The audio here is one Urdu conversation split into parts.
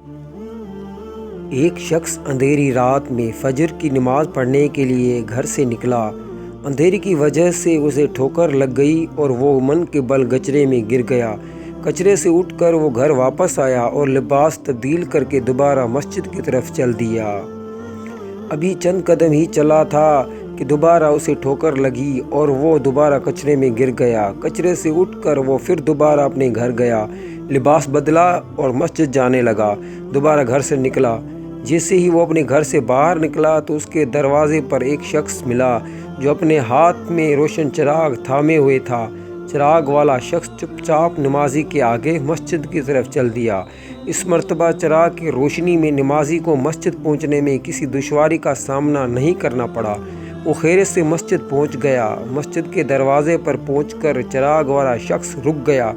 ایک شخص اندھیری رات میں فجر کی نماز پڑھنے کے لیے گھر سے نکلا۔ اندھیرے کی وجہ سے اسے ٹھوکر لگ گئی اور وہ من کے بل کچرے میں گر گیا۔ کچرے سے اٹھ کر وہ گھر واپس آیا اور لباس تبدیل کر کے دوبارہ مسجد کی طرف چل دیا۔ ابھی چند قدم ہی چلا تھا کہ دوبارہ اسے ٹھوکر لگی اور وہ دوبارہ کچرے میں گر گیا۔ کچرے سے اٹھ کر وہ پھر دوبارہ اپنے گھر گیا، لباس بدلا اور مسجد جانے لگا۔ دوبارہ گھر سے نکلا۔ جیسے ہی وہ اپنے گھر سے باہر نکلا تو اس کے دروازے پر ایک شخص ملا جو اپنے ہاتھ میں روشن چراغ تھامے ہوئے تھا۔ چراغ والا شخص چپ چاپ نمازی کے آگے مسجد کی طرف چل دیا۔ اس مرتبہ چراغ کی روشنی میں نمازی کو مسجد پہنچنے میں کسی دشواری کا سامنا نہیں کرنا پڑا۔ وہ خیریت سے مسجد پہنچ گیا۔ مسجد کے دروازے پر پہنچ کر چراغ والا شخص رک گیا۔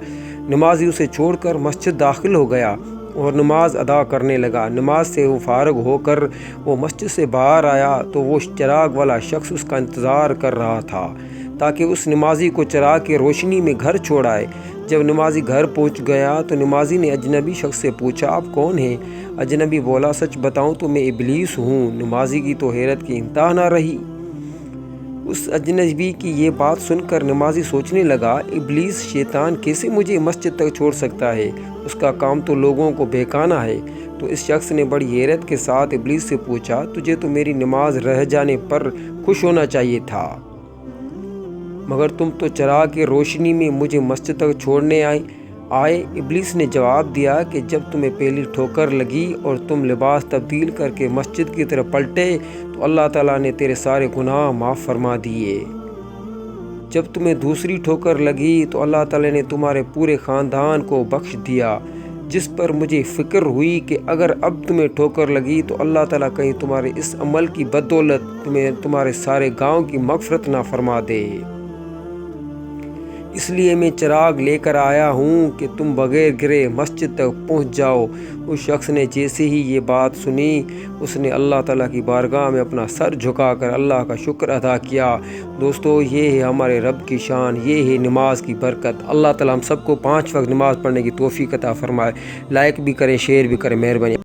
نمازی اسے چھوڑ کر مسجد داخل ہو گیا اور نماز ادا کرنے لگا۔ نماز سے وہ فارغ ہو کر وہ مسجد سے باہر آیا تو وہ چراغ والا شخص اس کا انتظار کر رہا تھا تاکہ اس نمازی کو چراغ کی روشنی میں گھر چھوڑ آئے۔ جب نمازی گھر پہنچ گیا تو نمازی نے اجنبی شخص سے پوچھا، آپ کون ہیں؟ اجنبی بولا، سچ بتاؤں تو میں ابلیس ہوں۔ نمازی کی تو حیرت کی انتہا نہ رہی۔ اس اجنبی کی یہ بات سن کر نمازی سوچنے لگا، ابلیس شیطان کیسے مجھے مسجد تک چھوڑ سکتا ہے؟ اس کا کام تو لوگوں کو بہکانا ہے۔ تو اس شخص نے بڑی حیرت کے ساتھ ابلیس سے پوچھا، تجھے تو میری نماز رہ جانے پر خوش ہونا چاہیے تھا، مگر تم تو چراغ کی روشنی میں مجھے مسجد تک چھوڑنے آئے۔ ابلیس نے جواب دیا کہ جب تمہیں پہلی ٹھوکر لگی اور تم لباس تبدیل کر کے مسجد کی طرف پلٹے تو اللہ تعالیٰ نے تیرے سارے گناہ معاف فرما دیے۔ جب تمہیں دوسری ٹھوکر لگی تو اللہ تعالیٰ نے تمہارے پورے خاندان کو بخش دیا، جس پر مجھے فکر ہوئی کہ اگر اب تمہیں ٹھوکر لگی تو اللہ تعالیٰ کہیں تمہارے اس عمل کی بدولت تمہیں تمہارے سارے گاؤں کی مغفرت نہ فرما دے۔ اس لیے میں چراغ لے کر آیا ہوں کہ تم بغیر گرے مسجد تک پہنچ جاؤ۔ اس شخص نے جیسے ہی یہ بات سنی اس نے اللہ تعالیٰ کی بارگاہ میں اپنا سر جھکا کر اللہ کا شکر ادا کیا۔ دوستو، یہ ہے ہمارے رب کی شان، یہ ہے نماز کی برکت۔ اللہ تعالیٰ ہم سب کو 5 وقت نماز پڑھنے کی توفیق عطا فرمائے۔ لائک بھی کریں، شیئر بھی کریں، مہربانی۔